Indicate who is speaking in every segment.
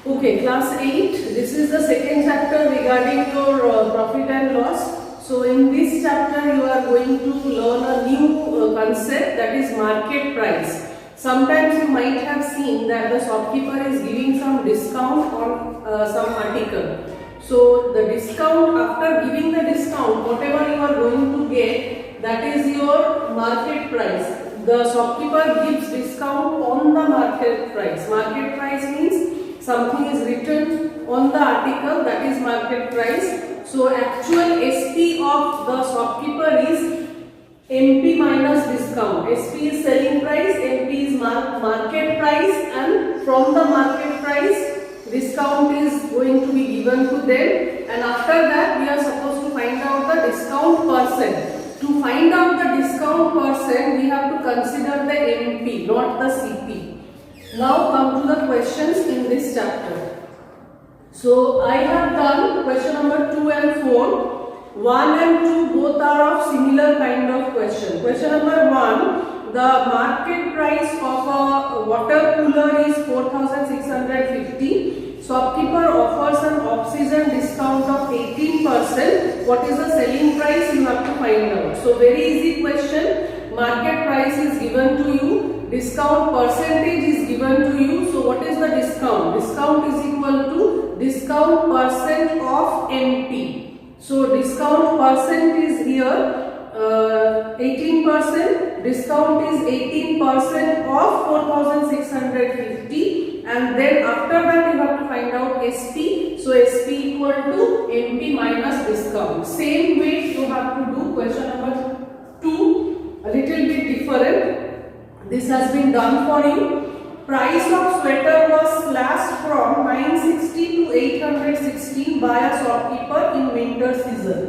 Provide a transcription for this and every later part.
Speaker 1: Okay, class 8. This is the second chapter regarding your profit and loss. So in this chapter you are going to learn a new concept, that is market price. Sometimes you might have seen that the shopkeeper is giving some discount on some article. So the discount, after giving the discount, whatever you are going to get, that is your market price. The shopkeeper gives discount on the market price. Market price means something is written on the article, that is market price. So actual SP of the shopkeeper is MP minus discount. SP is selling price, MP is market price, and from the market price discount is going to be given to them, and after that we are supposed to find out the discount percent. To find out the discount percent, we have to consider the MP, not the CP. Now come to the questions in this chapter. So I have done question number 2 and 4. 1 and 2 both are of similar kind of question. Question number 1, the market price of a water cooler is 4,650. Shopkeeper offers an off-season discount of 18%. What is the selling price? You have to find out. So very easy question. Market price is given to you. Discount percentage is given to you. So what is the discount? Discount is equal to discount percent of MP. So discount percent is here 18%. Discount is 18% of 4,650, and then after that you have to find out SP. So SP equal to MP minus discount. Same way you have to do question number 2, a little bit different. This has been done for you. Price of sweater was slashed from 960 to 816 by a shopkeeper in winter season.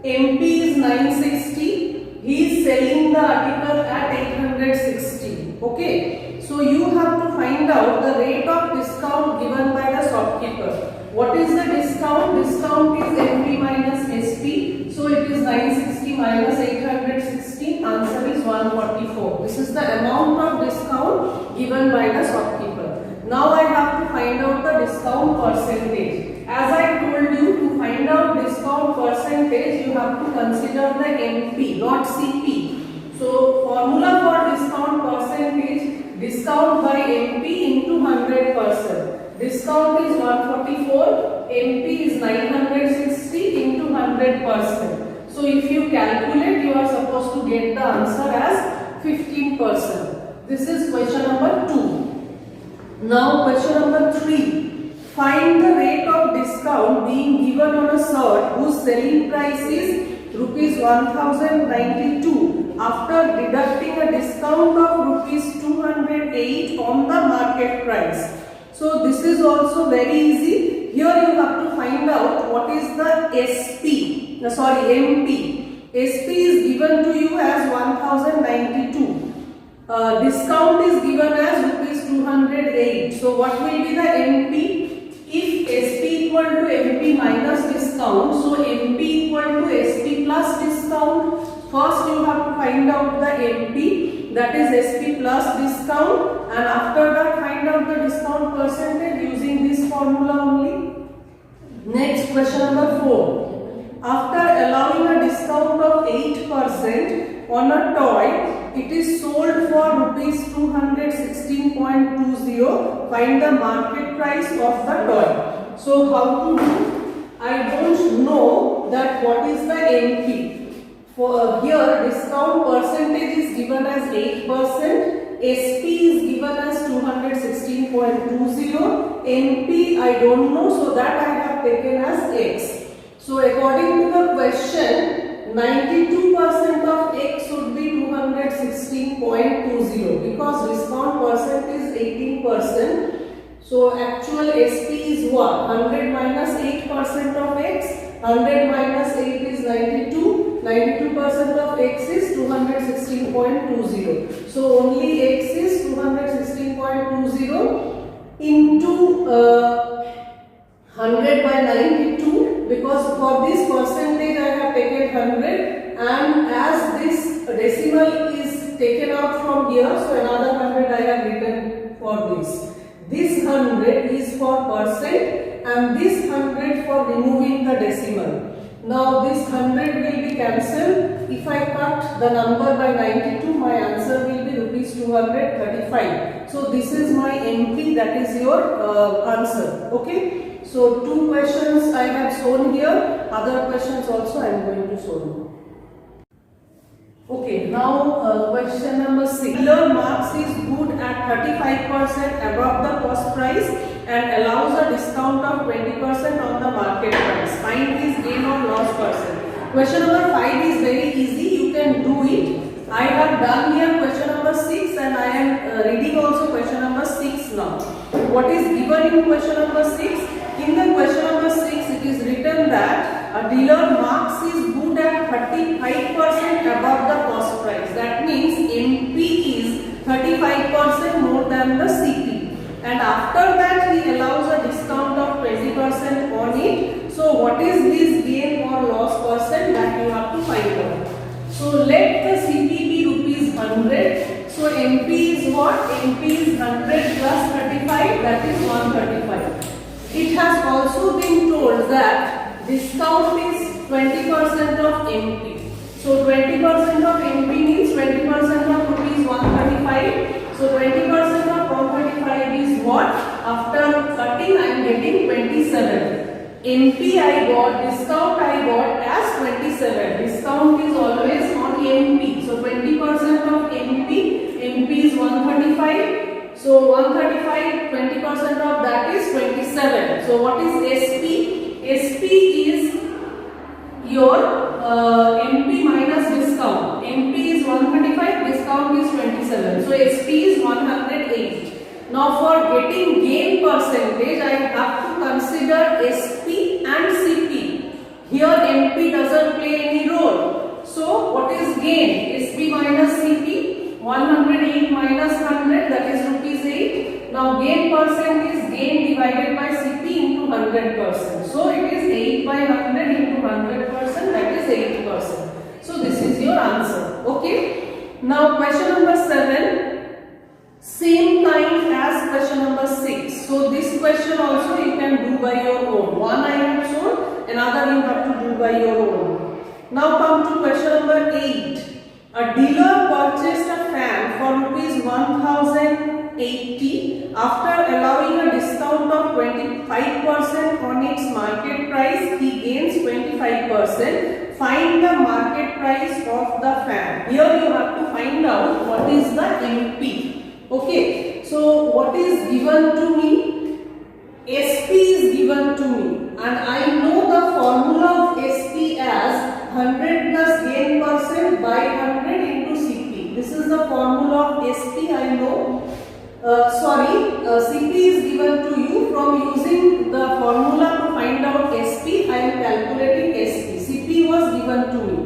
Speaker 1: MP is 960. He is selling the article at 860. Okay. So you have to find out the rate of discount given by the shopkeeper. What is the discount? Discount is MP minus SP. So it is 960 minus 816. Answer is 144. This is the amount of discount given by the shopkeeper. Now I have to find out the discount percentage. As I told you, to find out discount percentage, you have to consider the MP, not CP. So formula for discount percentage, discount by MP into 100%. Discount is 144, MP is 960 into 100%. So if you calculate, you are supposed to get the answer as 15%. This is question number 2. Now question number 3. Find the rate of discount being given on a shirt whose selling price is rupees 1092 after deducting a discount of rupees 208 on the market price. So this is also very easy. Here you have to find out what is the MP. SP is given to you as 1092. Discount is given as rupees 208. So what will be the MP? If SP equal to MP minus discount, so MP equal to SP plus discount. First you have to find out the MP, that is SP plus discount, and after that find out the discount percentage using this formula only. Next question number 4. After allowing a discount of 8% on a toy, it is sold for rupees 216.20. Find the market price of the toy. So how to do? I don't know that what is the MP. For here discount percentage is given as 8%. SP is given as 216.20. MP I don't know, so that I have taken as X. So according to the question, 92% of X should be 216.20 because discount percent is 18%. So actual SP is what? 100 minus 8% of X. 100 minus 8 is 92. 92% of X is 216.20. So only X is 216.20 into 100 by 92, because for this percentage I have taken 100, and as this decimal is taken out from here, so another 100 I have written for this. This 100 is for percent and this 100 for removing the decimal. Now this 100 will be cancelled. If I cut the number by 92, my answer will be rupees 235. So this is my MP, that is your answer. Okay. So 2 questions I have shown here. Other questions also I am going to show you. Okay, now question number 6. Dealer marks is good at 35% above the cost price and allows a discount of 20% on the market price. Find his gain or loss percent. Question number 5 is very easy. You can do it. I have done here question number 6 and I am reading also question number 6 now. What is given in question number 6? In the question number 6 it is written that a dealer marks is good at 35% above the cost price. That means MP is 35% more than the CP. And after that he allows a discount of 20% on it. So what is this gain or loss percent, that you have to find out. So let the CP be rupees 100. So MP is what? MP is 100 plus 35, that is 135. It has also been told that discount is 20% of MP. So 20% of MP means 20% of rupees 135. So 20% of 135 is what? After cutting I am getting 27. MP I got, discount I got as 27. Discount is always on MP. So 20% of MP is 135. So 135, 20% of that is 27. So what is SP? SP is your MP minus discount. MP is 135, discount is 27. So SP is 108. Now for getting gain percentage, I have to consider SP and CP. Here MP doesn't play any role. So what is gain? SP minus CP. 108 minus 100, that is rupees 8. Now gain percent is gain divided by CP into 100%. So it is 8 by 100 into 100%, that is 8%. So this is your answer. Okay. Now question number 7. Same kind as question number 6. So this question also you can do by your own. One I have shown, another you have to do by your own. Now come to question number 8. A dealer purchased a fan for rupees 1080 after allowing a discount of 25% on its market price. He gains 25%. Find the market price of the fan. Here you have to find out what is the MP. Okay. So what is given to me? SP is given to me and I know the formula of SP as 100 plus gain percent by 100 into CP. This is the formula of SP I know. CP is given to you. From using the formula to find out SP, I am calculating SP. CP was given to me.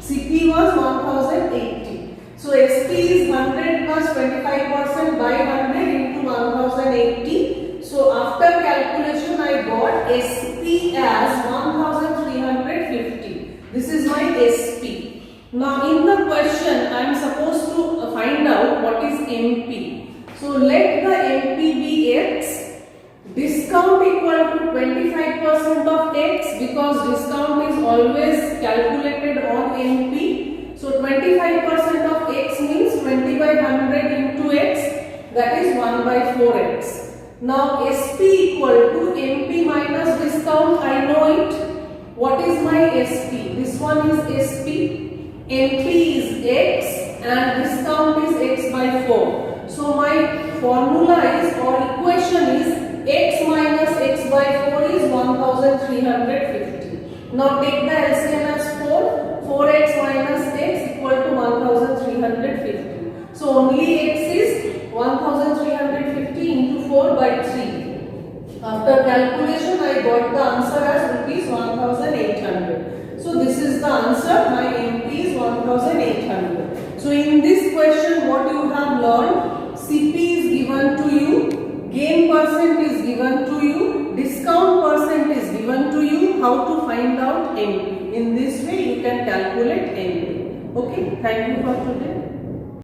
Speaker 1: CP was 1080. So SP is 100 plus 25% by 100 into 1080. So after calculation I got SP as 1350. This is my SP. Now in the question I am supposed to find out what is MP. So let the MP be X. Discount equal to 25% of X because discount is always calculated on MP. So 25% of X means 20 by 100 into X, that is 1 by 4X. Now SP equal to MP minus discount, I know it. What is my SP? This one is SP. MP is X and discount is X by 4. So my formula is or equation is X minus X by 4 is 1350. Now take the LCM as 4. 4X minus X equal to 1350. So only X is 1350 into 4 by 3. After calculation, I got the answer as rupees 1800. So this is the answer. My MP is 1800. So in this question, what you have learned, CP is given to you, gain percent is given to you, discount percent is given to you. How to find out MP? In this way, you can calculate MP. Okay. Thank you for today.